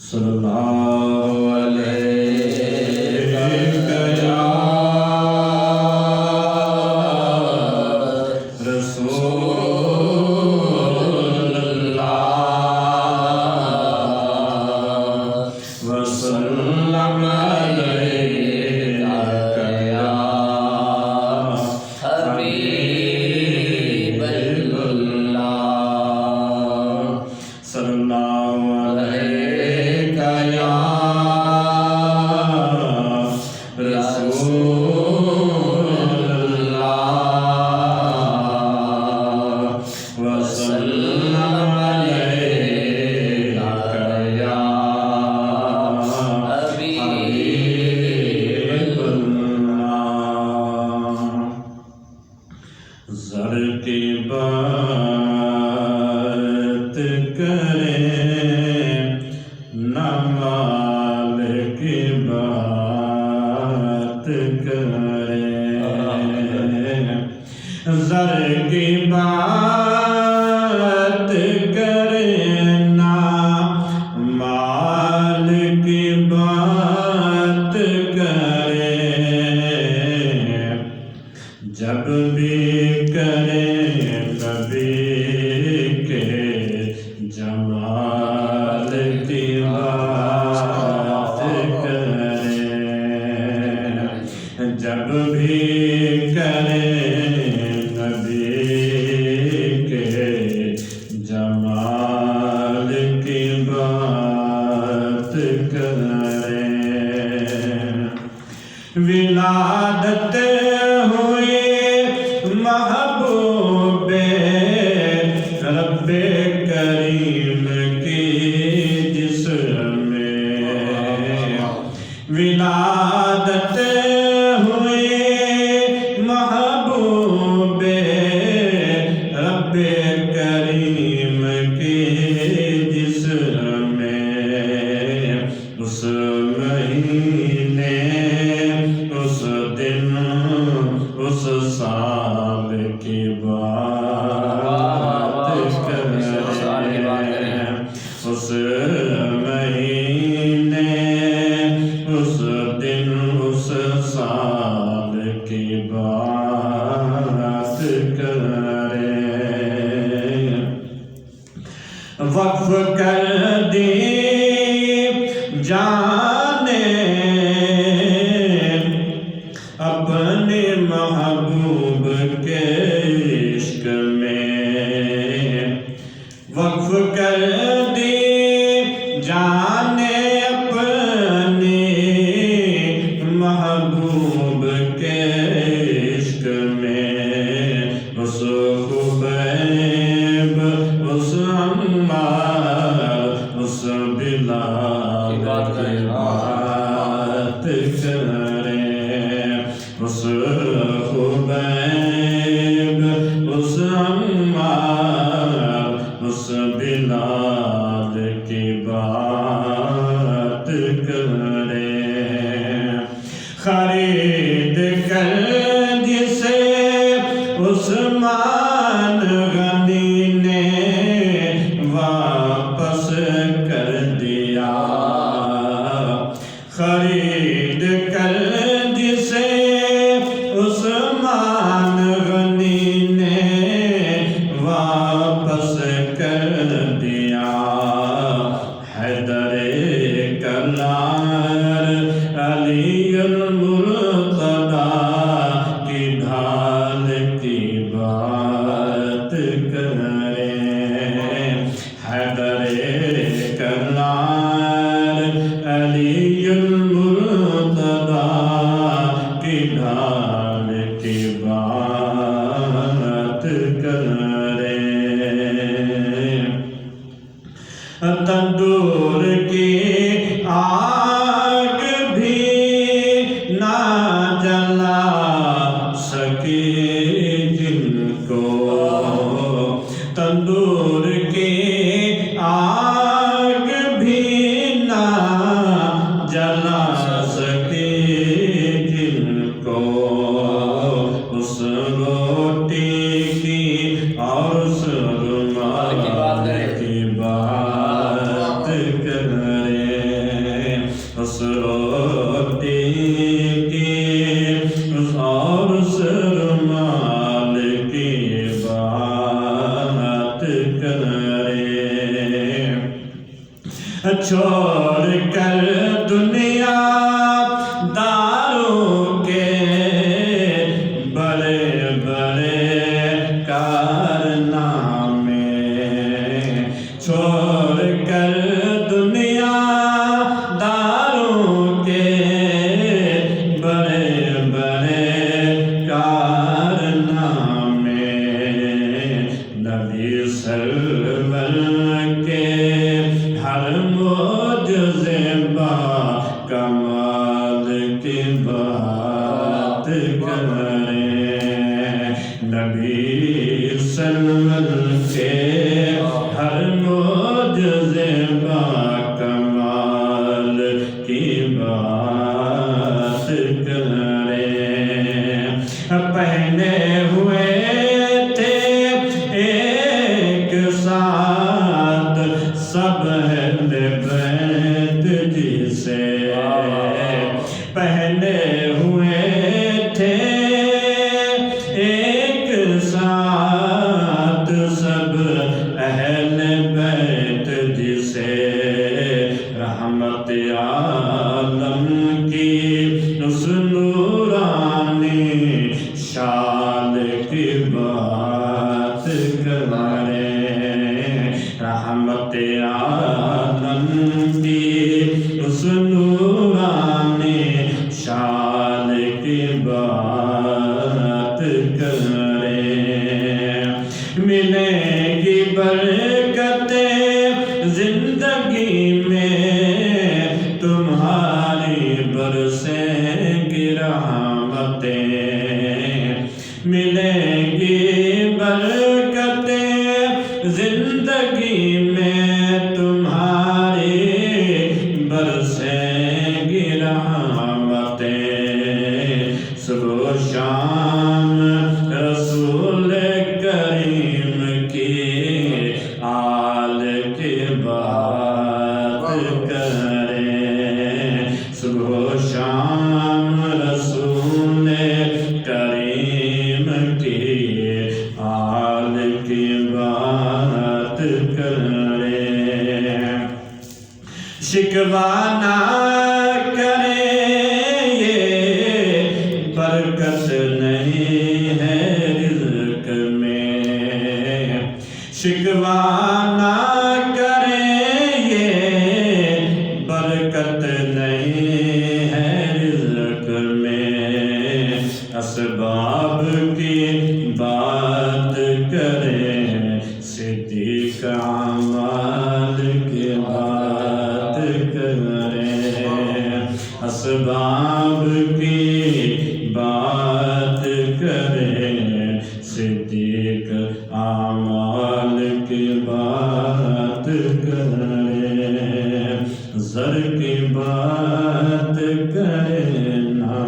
صلی اللہ علیہ یا رسول اللہ وسلم علیک یا حبیب اللہ صلی اللہ علیک یا رسول اللہ وسلم علیک یا حبیب اللہ زر کی بات کرے نہ مال کی بات کرے زر کی بات کرے نہ مال کی بات کرے جب بھی کرے نبی کے جمال کی بات کرے جب بھی کرے نبی کے جمال کی بات کرے ولادت ہوئی محبوب رب کریم کی جس میں ولادت ہوئی محبوب رب کریم کی جس میں اس مہینے اس دن اس سال کی بات کرے اس مہینے اس دن اس سال کی بات کرے وقف کر دی جانے اپنے محبوب کے عشق میں وقف کر دی جانے اپنے محبوب کے عشق میں اس خبیب اس عمار اس بلال کی بات کرے اس خبیب اس عمار اس بلال کی بات کرے خرید کر جسے عثمان غنی نے واپس کر دیا خرید کر جسے عثمان غنی نے واپس کر دیا حیدر کرار علی المرتضی کی ڈھال کی بات کرے حیدر کرار علی المرتضی کی ڈھال کی بات کرے تندور کی آگ بھی نہ جلا سکی جن کو تندور کی آگ بھی نہ جلا سکی جن کو اس روٹی کی اور اس رومال کی بات کرے اس روٹی کی اور سرمال کی بات کرے، چھوڑ کر دنیا داروں کے بڑے بڑے کارنامے، چھوڑ کر دنیا داروں کے بڑے بڑے کارنامے، نبی سرور کے ہر معجزے با کمال کی بات کریں، نبی سرور کے ہر معجزے با کمال کی بات کریں، پہنے ہوئے تھے ایک ساتھ سب اہل بیت جسے، پہنے ہوئے تھے ایک ساتھ سب اہل بیت جسے، رحمت عالم کی اس نورانی شان کی بات کریں، رحمت عالم کی اس نورانی شان کی بات کریں، ملیں گی برکتیں زندگی میں تمہاری برسیں گی رحمتیں، ملیں گی برکتیں زندگی میں تمہاری برسیں گی رحمتیں، صبح و شام رسول کریم کی آل کی بات کریں، صبح و شام رسول کریم کی آل کی بات کریں، شکوہ نہ کریں یہ برکت نہیں ہے رزق میں، شکوہ نہ کریں یہ برکت نہیں ہے رزق میں، اسباب کی بات کریں صدیق اعمال کی بات کریں، اسباب کی بات کریں صدیق اعمال کی بات کریں، زر کی بات کریں نہ